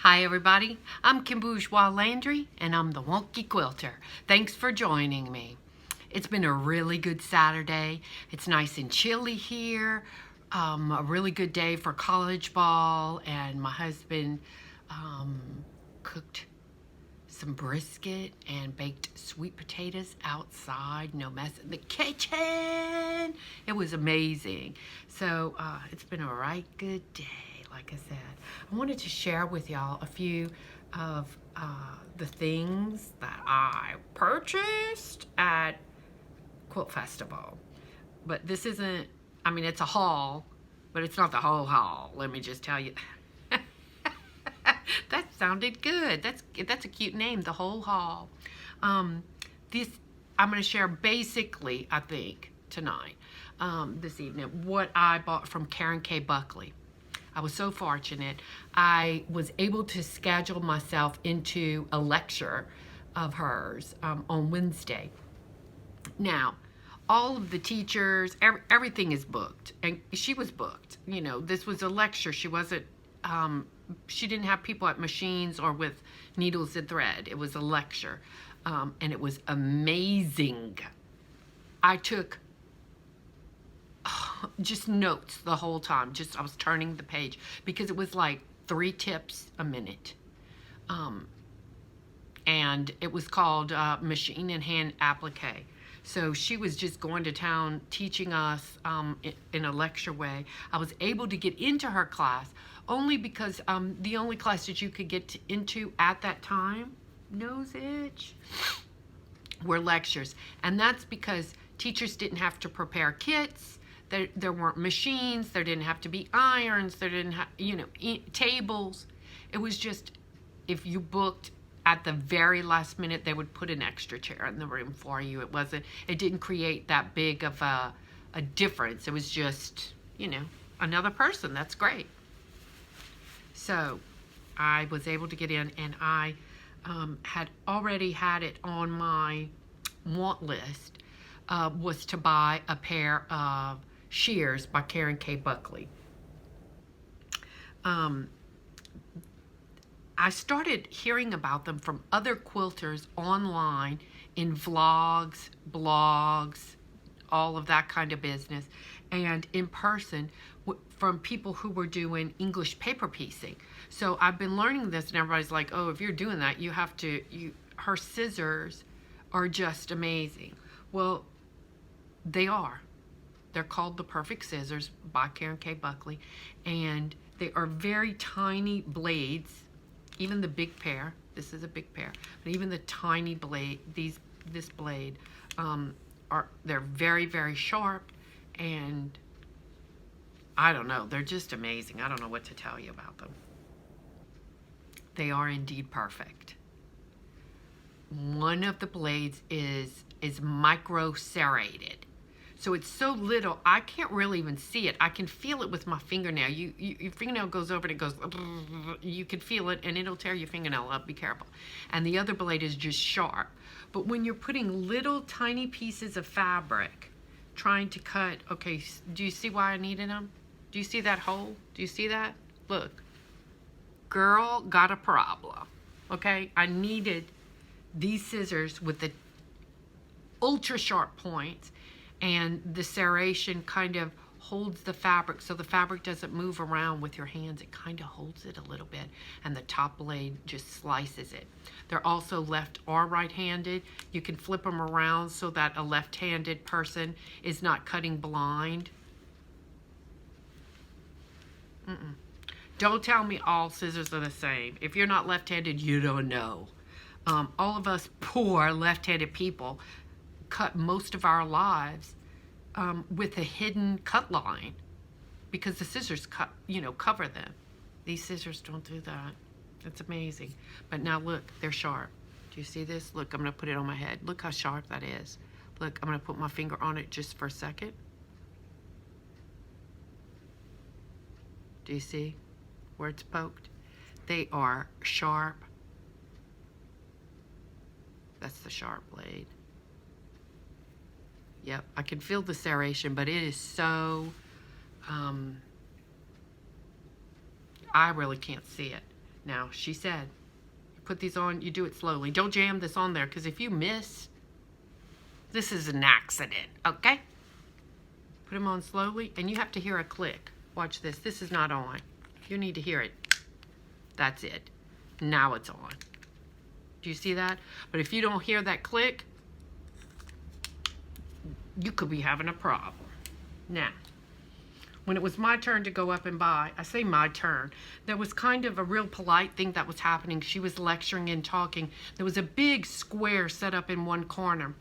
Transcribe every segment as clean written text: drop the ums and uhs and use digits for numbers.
Hi everybody, I'm Kim Bourgeois Landry and I'm the Wonky Quilter. Thanks for joining me. It's been a really good Saturday. It's nice and chilly here. A really good day for college ball, and my husband cooked some brisket and baked sweet potatoes outside. No mess in the kitchen. It was amazing. So it's been a right good day. Like I said, I wanted to share with y'all a few of the things that I purchased at Quilt Festival. But this isn't, I mean, it's a haul, but it's not the whole haul. Let me just tell you. That sounded good. That's a cute name, the whole haul. This I'm going to share basically, I think, tonight, this evening, what I bought from Karen K. Buckley. I was so fortunate. I was able to schedule myself into a lecture of hers on Wednesday. Now, all of the teachers, everything is booked, and she was booked. You know, this was a lecture. She wasn't, she didn't have people at machines or with needles and thread. It was a lecture, and it was amazing. I took just notes the whole time. I was turning the page because it was like 3 tips a minute. And it was called Machine and Hand Applique. So she was just going to town teaching us in a lecture way. I was able to get into her class only because the only class that you could get into at that time, nose itch, were lectures. And that's because teachers didn't have to prepare kits. There weren't machines. There didn't have to be irons. There didn't have, tables. It was just, if you booked at the very last minute, they would put an extra chair in the room for you. It didn't create that big of a difference. It was just, another person. That's great. So I was able to get in, and I had already had it on my want list, was to buy a pair of shears by Karen K. Buckley. I started hearing about them from other quilters online, in vlogs, blogs, all of that kind of business, and in person from people who were doing English paper piecing. So I've been learning this, and everybody's like, oh, if you're doing that, her scissors are just amazing. Well, they are. They're called the Perfect Scissors by Karen K. Buckley, and they are very tiny blades. Even the big pair, this is a big pair, but even the tiny blade, this blade, they're very, very sharp, and I don't know, they're just amazing. I don't know what to tell you about them. They are indeed perfect. One of the blades is micro serrated. So it's so little, I can't really even see it. I can feel it with my fingernail. Your fingernail goes over and it goes, you can feel it, and it'll tear your fingernail up. Be careful. And the other blade is just sharp. But when you're putting little tiny pieces of fabric, trying to cut, okay, do you see why I needed them? Do you see that hole? Do you see that? Look, girl got a problem, okay? I needed these scissors with the ultra sharp points, and the serration kind of holds the fabric, so the fabric doesn't move around with your hands. It kind of holds it a little bit, and the top blade just slices it. They're also left or right-handed. You can flip them around so that a left-handed person is not cutting blind. Don't tell me all scissors are the same. If you're not left-handed, you don't know. All of us poor left-handed people cut most of our lives with a hidden cut line because the scissors cover them. These scissors don't do that. It's amazing. But now look, they're sharp. Do you see this? Look, I'm going to put it on my head. Look how sharp that is. Look, I'm going to put my finger on it just for a second. Do you see where it's poked? They are sharp. That's the sharp blade. Yep, I can feel the serration, but it is so, I really can't see it. Now, she said, you put these on, you do it slowly. Don't jam this on there, because if you miss, this is an accident, okay? Put them on slowly, and you have to hear a click. Watch this. This is not on. You need to hear it. That's it. Now it's on. Do you see that? But if you don't hear that click, you could be having a problem. Now, when it was my turn to go up and buy, I say my turn, there was kind of a real polite thing that was happening. She was lecturing and talking. There was a big square set up in one corner.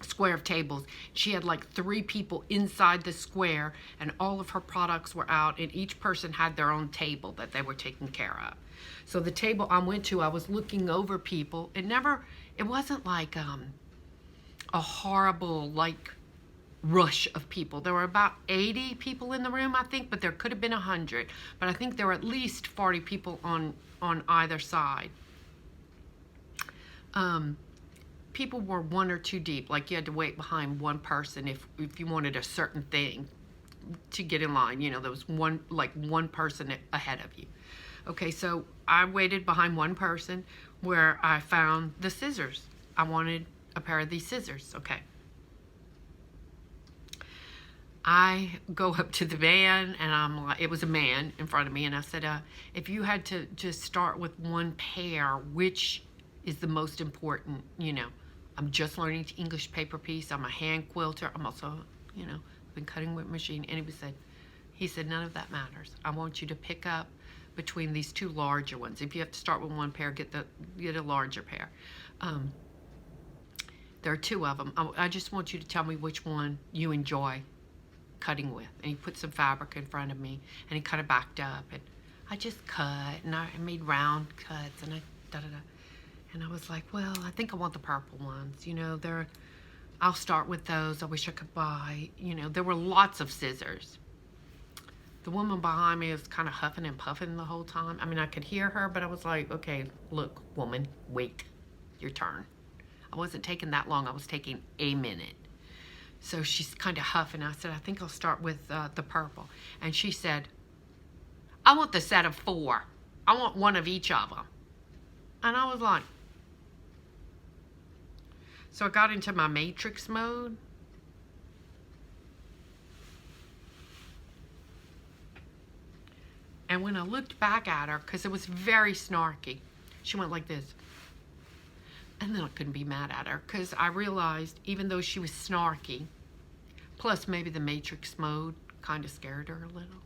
Square of tables. She had like 3 people inside the square, and all of her products were out, and each person had their own table that they were taking care of. So the table I went to, I was looking over people. It wasn't like a horrible like rush of people. There were about 80 people in the room, I think, but there could have been 100. But I think there were at least 40 people on either side. People were 1 or 2 deep. Like, you had to wait behind one person if you wanted a certain thing to get in line. You know, there was one person ahead of you. Okay, so I waited behind one person where I found the scissors. I wanted a pair of these scissors. Okay. I go up to the man, and I'm like, it was a man in front of me, and I said, if you had to just start with one pair, which is the most important? You know, I'm just learning to English paper piece. I'm a hand quilter. I'm also, you know, been cutting with machine. And he said, none of that matters. I want you to pick up between these 2 larger ones. If you have to start with one pair, get a larger pair. There are 2 of them. I just want you to tell me which one you enjoy cutting with. And he put some fabric in front of me, and he kind of backed up, and I just cut, and I made round cuts, and and I was like, well, I think I want the purple ones. You know, I'll start with those. I wish I could buy, you know, there were lots of scissors. The woman behind me was kind of huffing and puffing the whole time. I mean, I could hear her, but I was like, okay, look, woman, wait, your turn. I wasn't taking that long. I was taking a minute. So she's kind of huffing. I said, I think I'll start with the purple. And she said, I want the set of 4. I want one of each of them. And I was like, so I got into my matrix mode. And when I looked back at her, because it was very snarky, she went like this. And then I couldn't be mad at her, because I realized, even though she was snarky, plus maybe the matrix mode kind of scared her a little,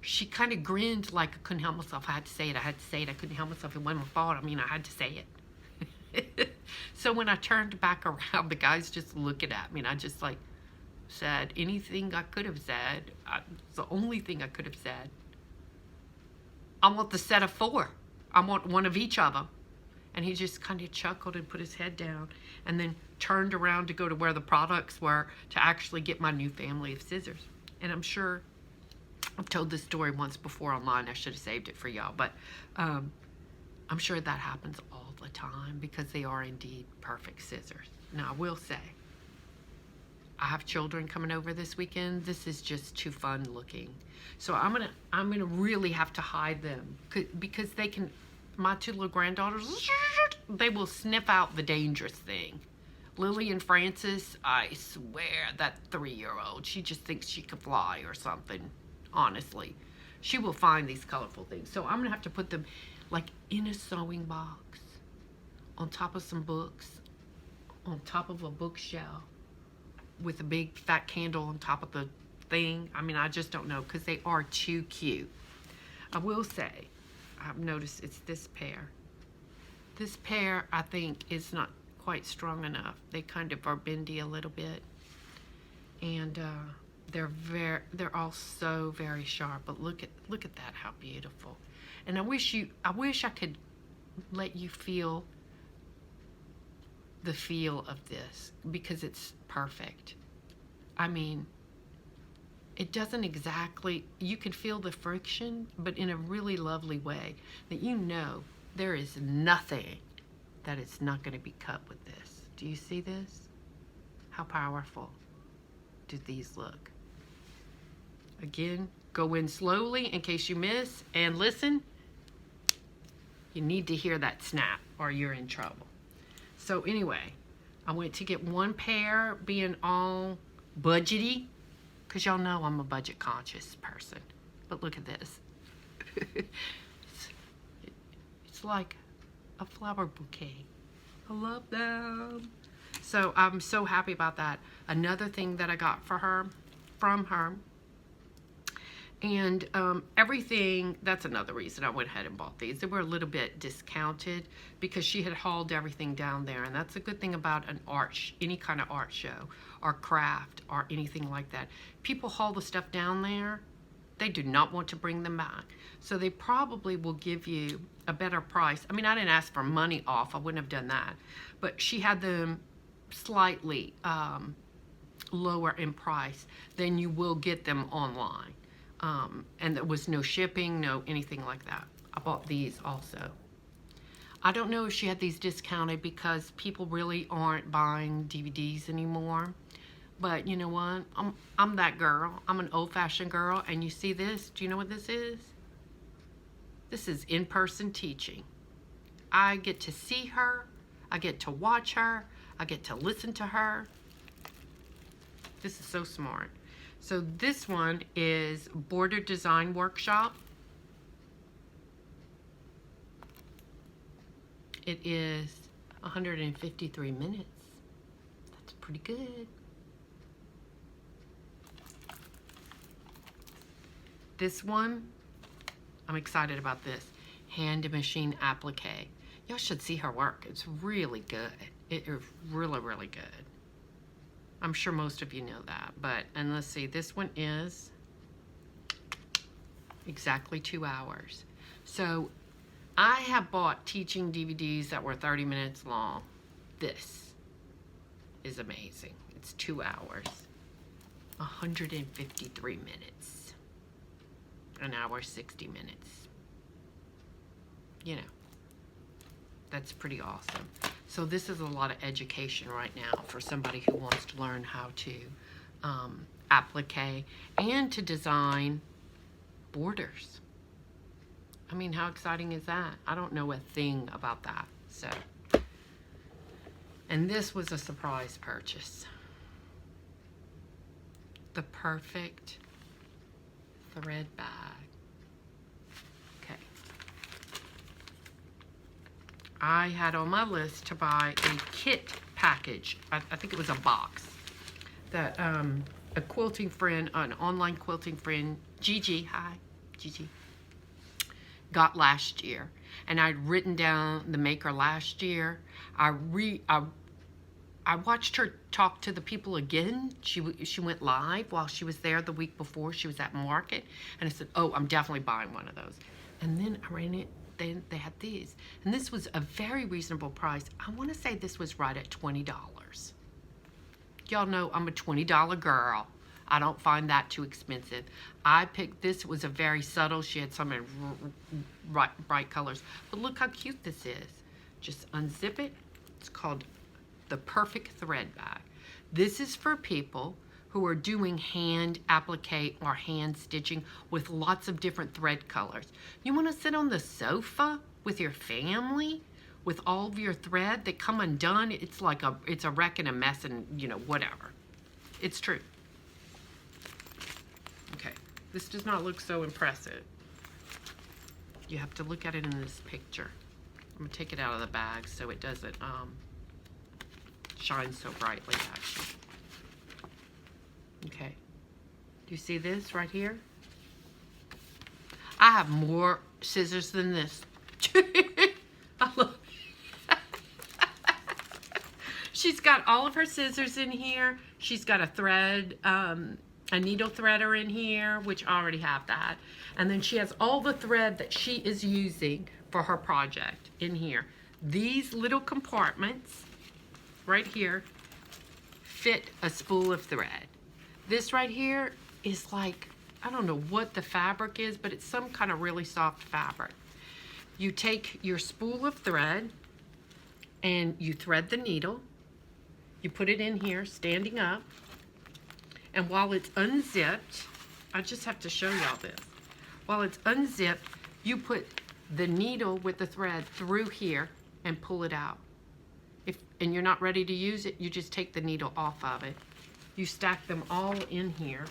she kind of grinned like I couldn't help myself. I had to say it. I couldn't help myself. It wasn't my fault. I mean, I had to say it. So when I turned back around, the guy's just looking at me, and I just like said anything I could have said. It's the only thing I could have said. I want the set of 4. I want one of each of them. And he just kind of chuckled and put his head down, and then turned around to go to where the products were to actually get my new family of scissors. And I'm sure I've told this story once before online. I should have saved it for y'all. But I'm sure that happens all the time, because they are indeed perfect scissors. Now, I will say, I have children coming over this weekend. This is just too fun looking. So I'm gonna really have to hide them, because they can, my 2 little granddaughters, they will sniff out the dangerous thing. Lily and Francis, I swear, that 3-year-old, she just thinks she could fly or something. Honestly, she will find these colorful things. So I'm gonna have to put them like in a sewing box, on top of some books, on top of a bookshelf, with a big fat candle on top of the thing. I mean, I just don't know, because they are too cute. I will say, I've noticed it's this pair. This pair, I think, is not quite strong enough. They kind of are bendy a little bit, and they're all so very sharp. But look at that, how beautiful. And I wish I could let you feel the feel of this, because it's perfect. I mean, it doesn't exactly, you can feel the friction, but in a really lovely way, that you know there is nothing that is not going to be cut with this. Do you see this? How powerful do these look? Again, go in slowly in case you miss, and listen, You need to hear that snap or you're in trouble. So anyway, I went to get one pair, being all budgety, because y'all know I'm a budget conscious person. But look at this. It's like a flower bouquet. I love them. So I'm so happy about that. Another thing that I got for her, from her, and everything, that's another reason I went ahead and bought these. They were a little bit discounted because she had hauled everything down there. And that's a good thing about an any kind of art show or craft or anything like that. People haul the stuff down there. They do not want to bring them back. So they probably will give you a better price. I mean, I didn't ask for money off. I wouldn't have done that. But she had them slightly lower in price than you will get them online. And there was no shipping, no anything like that. I bought these also. I don't know if she had these discounted because people really aren't buying DVDs anymore. But you know what? I'm that girl. I'm an old-fashioned girl. And you see this? Do you know what this is? This is in-person teaching. I get to see her. I get to watch her. I get to listen to her. This is so smart. So this one is Border Design Workshop. It is 153 minutes. That's pretty good. This one, I'm excited about this. Hand machine applique. Y'all should see her work. It's really good. It is really, really good. I'm sure most of you know that, but, and let's see, this one is exactly 2 hours. So I have bought teaching DVDs that were 30 minutes long. This is amazing. It's 2 hours, 153 minutes, an hour, 60 minutes. You know, that's pretty awesome. So this is a lot of education right now for somebody who wants to learn how to applique and to design borders. I mean, how exciting is that? I don't know a thing about that. So, and this was a surprise purchase. The perfect thread bag. Okay. I had on my list to buy a kit package. I think it was a box that a quilting friend, an online quilting friend, Gigi, hi, Gigi, got last year. And I'd written down the maker last year. I watched her talk to the people again. She went live while she was there the week before. She was at market. And I said, oh, I'm definitely buying one of those. And then I ran it. They had these. And this was a very reasonable price. I want to say this was right at $20. Y'all know I'm a $20 girl. I don't find that too expensive. I picked this. Was a very subtle. She had some in bright colors. But look how cute this is. Just unzip it. It's called the Perfect Thread Bag. This is for people who are doing hand applique or hand stitching with lots of different thread colors. You want to sit on the sofa with your family with all of your thread that come undone. It's like it's a wreck and a mess and, you know, whatever. It's true. Okay, this does not look so impressive. You have to look at it in this picture. I'm gonna take it out of the bag so it doesn't shine so brightly, actually. Okay, do you see this right here? I have more scissors than this. I love it. She's got all of her scissors in here. She's got a thread, a needle threader in here, which I already have that. And then she has all the thread that she is using for her project in here. These little compartments right here fit a spool of thread. This right here is like, I don't know what the fabric is, but it's some kind of really soft fabric. You take your spool of thread and you thread the needle. You put it in here, standing up. And while it's unzipped, I just have to show y'all this. While it's unzipped, you put the needle with the thread through here and pull it out. And you're not ready to use it, you just take the needle off of it. You stack them all in here,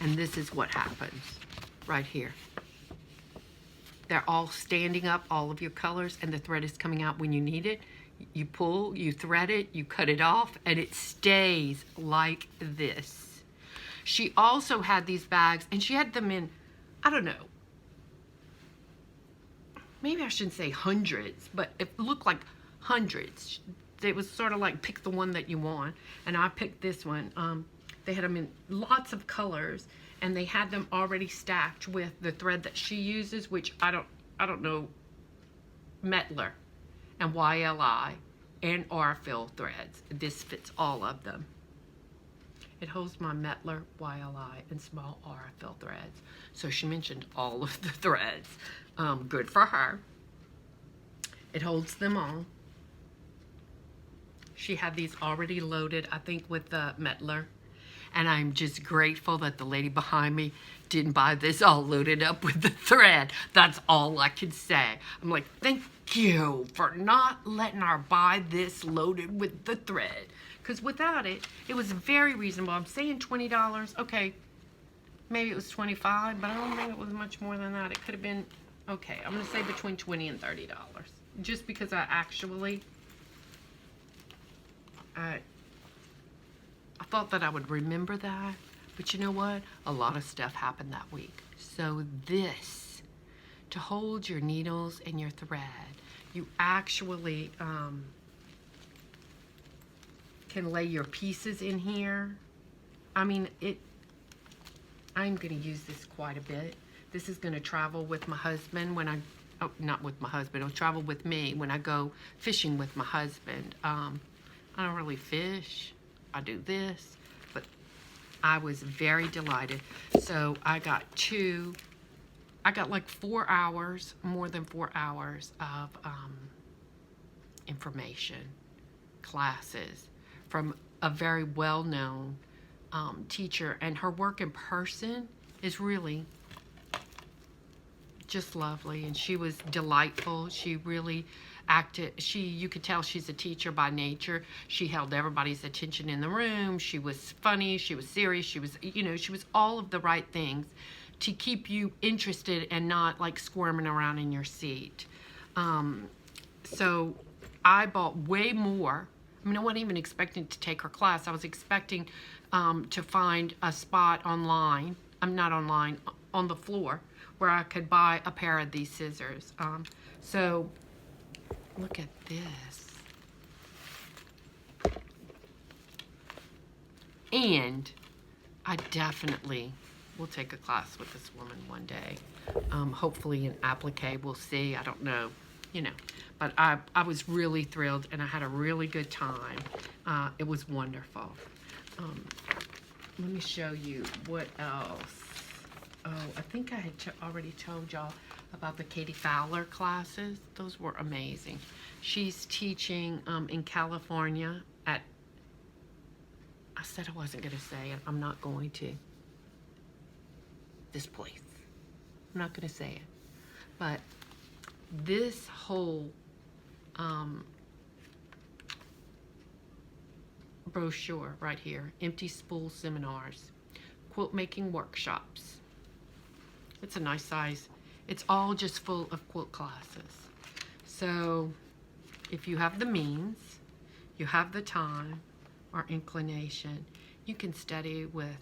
and this is what happens right here. They're all standing up, all of your colors, and the thread is coming out when you need it. You pull, you thread it, you cut it off, and it stays like this. She also had these bags, and she had them in, I don't know, maybe I shouldn't say hundreds, but it looked like hundreds. It was sort of like pick the one that you want, and I picked this one. They had them in lots of colors, and they had them already stacked with the thread that she uses, which I don't know, Metler and YLI and Aurifil threads. This fits all of them. It holds my Metler, YLI, and small Aurifil threads. So she mentioned all of the threads. Good for her. It holds them all. She had these already loaded, I think, with the Metler. And I'm just grateful that the lady behind me didn't buy this all loaded up with the thread. That's all I can say. I'm like, thank you for not letting her buy this loaded with the thread. Because without it, it was very reasonable. I'm saying $20. Okay, maybe it was $25, but I don't think it was much more than that. It could have been, okay, I'm going to say between $20 and $30. Just because I actually... I thought that I would remember that, but you know what? A lot of stuff happened that week. So this, to hold your needles and your thread, you actually can lay your pieces in here. I mean, I'm going to use this quite a bit. This is going to travel with my husband when I, oh, not with my husband, it'll travel with me when I go fishing with my husband. I don't really fish. I do this, but I was very delighted. So I got like 4 hours, more than 4 hours of information, classes from a very well-known teacher, and her work in person is really just lovely, and she was delightful. She really acted, you could tell she's a teacher by nature. She held everybody's attention in the room. She was funny, she was serious, she was, you know, she was all of the right things to keep you interested and not like squirming around in your seat. So I bought way more. I mean, I wasn't even expecting to take her class. I was expecting to find a spot online, not online, on the floor, where I could buy a pair of these scissors. So look at this. And I definitely will take a class with this woman one day. Hopefully in applique, we'll see. I don't know, you know. But I was really thrilled, and I had a really good time. It was wonderful. Let me show you what else. Oh, I think I had already told y'all about the Katie Fowler classes. Those were amazing. She's teaching in California at, I said I wasn't going to say it. I'm not going to. This place. I'm not going to say it. But this whole brochure right here, Empty Spool Seminars, Quilt Making Workshops. It's a nice size. It's all just full of quilt classes. So if you have the means, you have the time or inclination, you can study with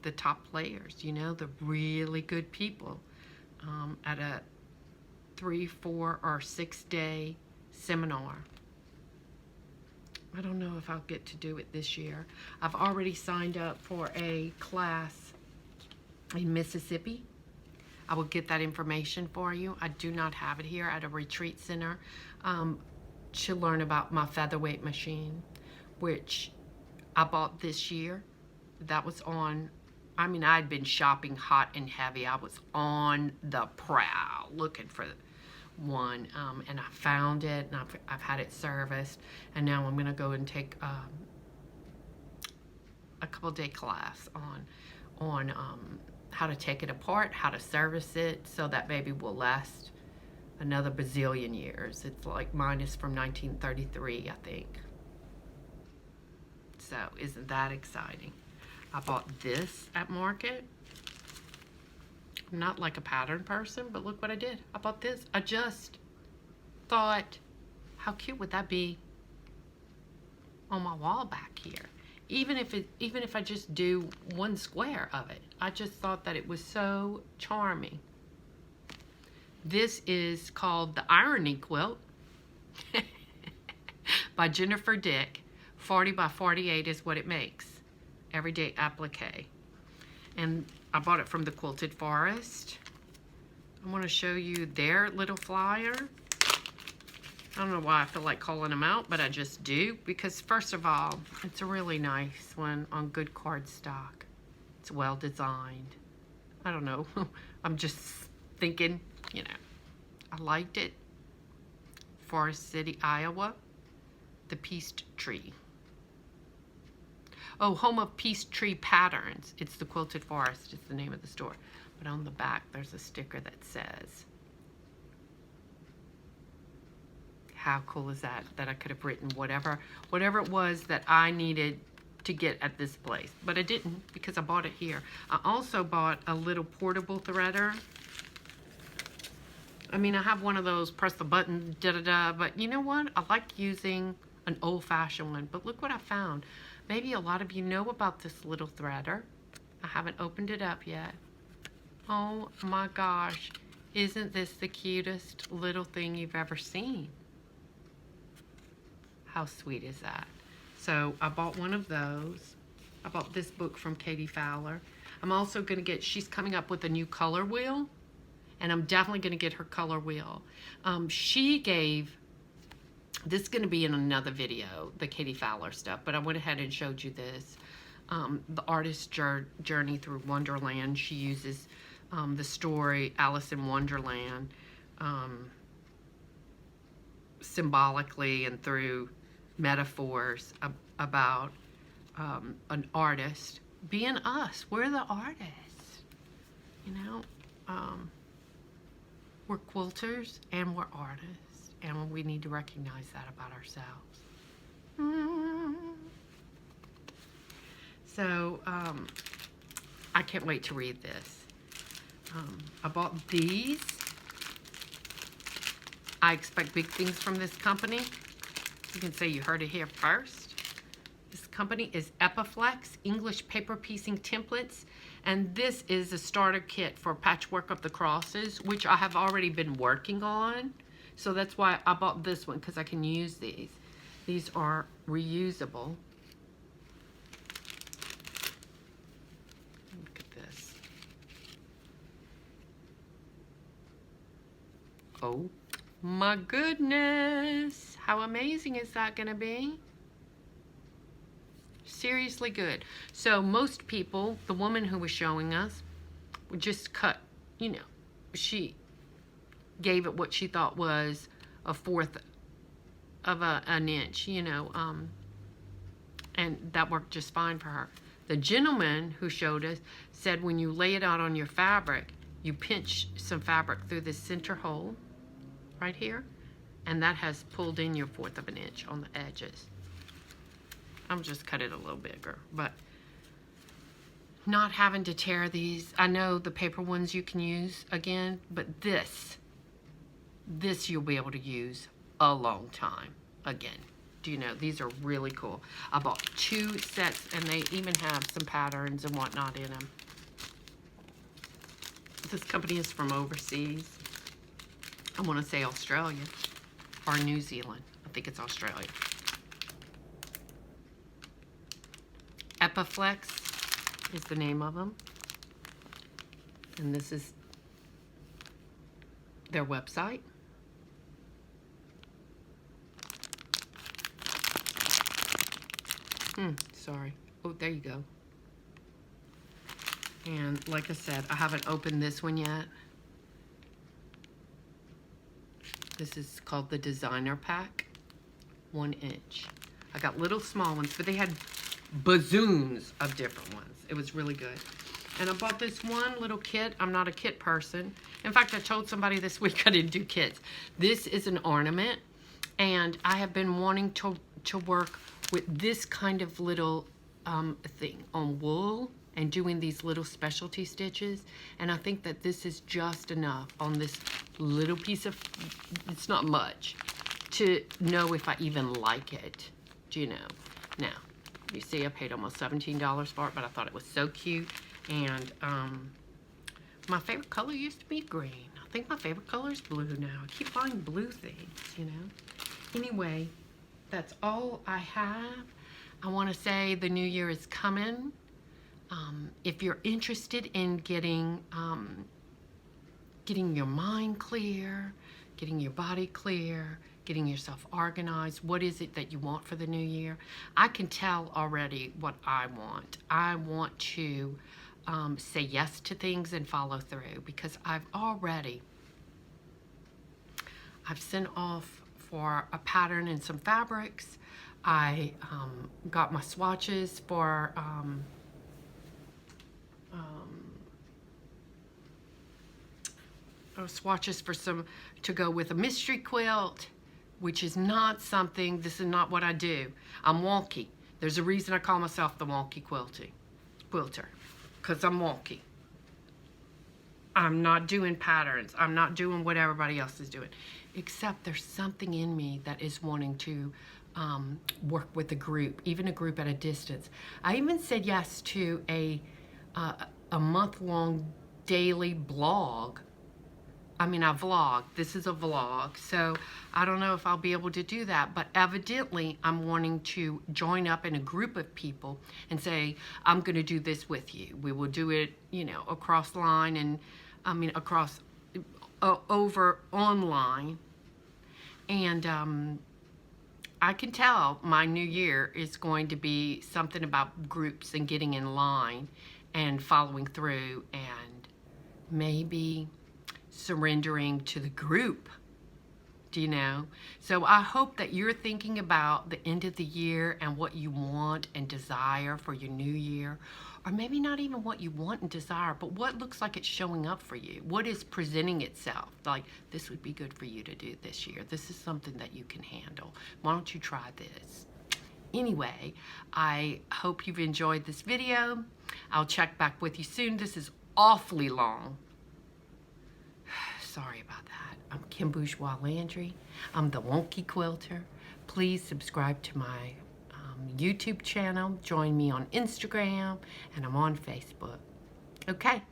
the top players, you know, the really good people at a 3, 4, or 6 day seminar. I don't know if I'll get to do it this year. I've already signed up for a class in Mississippi. I will get that information for you. I do not have it here at a retreat center to learn about my featherweight machine, which I bought this year. That was on, I mean, I'd been shopping hot and heavy. I was on the prowl looking for one, and I found it, and I've had it serviced, and now I'm going to go and take a couple day class on how to take it apart, how to service it, so that baby will last another bazillion years. It's like mine is from 1933, I think. So isn't that exciting? I bought this at Market. I'm not like a pattern person, but look what I did. I bought this. I just thought, how cute would that be on my wall back here? Even if I just do one square of it. I just thought that it was so charming. This is called the Irony Quilt by Jennifer Dick. 40 by 48 is what it makes. Everyday applique. And I bought it from the Quilted Forest. I want to show you their little flyer. I don't know why I feel like calling them out, but I just do. Because first of all, it's a really nice one on good cardstock. It's well designed. I don't know. I'm just thinking, you know, I liked it. Forest City, Iowa. The Peace Tree. Oh, Home of Peace Tree Patterns. It's the Quilted Forest. It's the name of the store. But on the back, there's a sticker that says, how cool is that? That I could have written whatever it was that I needed to get at this place. But I didn't, because I bought it here. I also bought a little portable threader. I mean, I have one of those press the button, da-da-da. But you know what? I like using an old-fashioned one. But look what I found. Maybe a lot of you know about this little threader. I haven't opened it up yet. Oh my gosh. Isn't this the cutest little thing you've ever seen? How sweet is that? So I bought one of those. I bought this book from Katie Fowler. I'm also going to get, she's coming up with a new color wheel. And I'm definitely going to get her color wheel. She gave, this is going to be in another video, the Katie Fowler stuff, but I went ahead and showed you this. The artist's journey through Wonderland. She uses the story Alice in Wonderland symbolically and through metaphors about an artist being us. We're the artists, you know. We're quilters and we're artists, and we need to recognize that about ourselves. So I can't wait to read this. I bought these. I expect big things from this company. You can say you heard it here first. This company is Epiflex English Paper Piecing Templates. And this is a starter kit for patchwork of the crosses, which I have already been working on. So that's why I bought this one, because I can use these. These are reusable. Look at this. Oh my goodness. How amazing is that going to be? Seriously good. So most people, the woman who was showing us, would just cut, you know, she gave it what she thought was a fourth of an inch, you know, and that worked just fine for her. The gentleman who showed us said when you lay it out on your fabric, you pinch some fabric through this center hole right here, and that has pulled in your fourth of an inch on the edges. I'm just cut it a little bigger, but not having to tear these. I know the paper ones you can use again, but this you'll be able to use a long time again. Do you know, these are really cool. I bought 2 sets, and they even have some patterns and whatnot in them. This company is from overseas. I want to say Australia or New Zealand. I think it's Australia. Epiflex is the name of them. And this is their website. Sorry. Oh, there you go. And like I said, I haven't opened this one yet. This is called the Designer Pack. 1 inch. I got little small ones, but they had bazooms of different ones. It was really good. And I bought this one little kit. I'm not a kit person. In fact, I told somebody this week I didn't do kits. This is an ornament, and I have been wanting to work with this kind of little thing on wool and doing these little specialty stitches. And I think that this is just enough on this little piece of, it's not much, to know if I even like it. Do you know? Now, you see I paid almost $17 for it, but I thought it was so cute. And my favorite color used to be green. I think my favorite color is blue now. I keep buying blue things, you know. Anyway, that's all I have. I want to say the new year is coming. If you're interested in getting your mind clear, getting your body clear, getting yourself organized, what is it that you want for the new year? I can tell already what I want. I want to say yes to things and follow through, because I've sent off for a pattern and some fabrics. I got my swatches for some to go with a mystery quilt, which is not something, this is not what I do. I'm wonky. There's a reason I call myself the wonky quilter, because I'm wonky. I'm not doing patterns. I'm not doing what everybody else is doing, except there's something in me that is wanting to work with a group, even a group at a distance. I even said yes to a month-long daily blog. I mean, I vlog. This is a vlog, so I don't know if I'll be able to do that, but evidently I'm wanting to join up in a group of people and say, I'm going to do this with you. We will do it, you know, across line and, I mean, across, over online. And I can tell my new year is going to be something about groups and getting in line and following through and maybe surrendering to the group. Do you know? So I hope that you're thinking about the end of the year and what you want and desire for your new year, or maybe not even what you want and desire, but what looks like it's showing up for you. What is presenting itself? Like, this would be good for you to do this year. This is something that you can handle. Why don't you try this? Anyway, I hope you've enjoyed this video. I'll check back with you soon. This is awfully long. Sorry about that. I'm Kim Bourgeois Landry. I'm the Wonky Quilter. Please subscribe to my YouTube channel. Join me on Instagram, and I'm on Facebook. Okay.